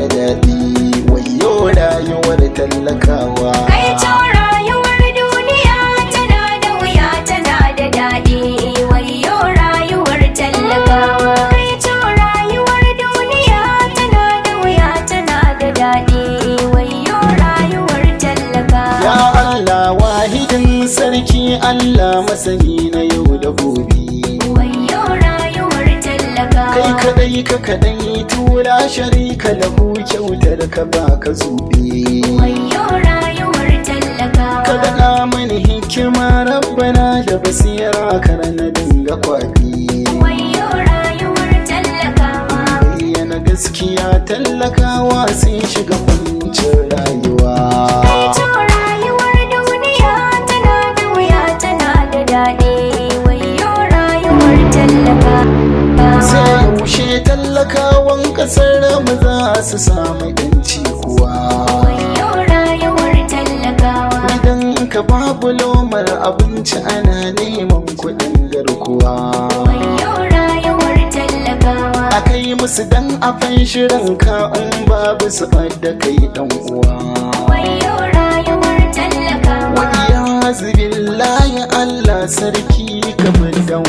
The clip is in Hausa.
da daɗi, wayo rayuwar talakawa. Kai to rayuwar duniya tana da wuya tana da daɗi, wayo rayuwar talakawa. Kai to rayuwar duniya tana da wuya tana da daɗi, wayo rayuwar talakawa. Ya Allah wahidin sarki, Allah masani na yau da gobe. Wayo rayuwar talakawa. Kai kadai ka kadai tura sharika lahu, kyautar ka baka zube. Wayo rayuwar talakawa. Ka daɗa mani hikima rabbana da basira, kar na dinga kwaɗi. Wayo rayuwar talakawa. Bayyana gaskiya talakawa sun shiga kwancin rayuwa. Kai to rayuwar duniya tana da wuya tana da daɗi, wayo rayuwar talakawa. Sai yaushe talakawan ƙasar mu za su samu yanci kuwa. Wayo rayuwar talakawa. Idan ka babu lomar abinci ana neman kuɗin garkuwa. Wayo rayuwar talakawa. A kai musu dan afan shirin ka in babu su da kai dan uwa. Wayo rayuwar talakawa. Wa iyazu billahi Allah sarki kamar dan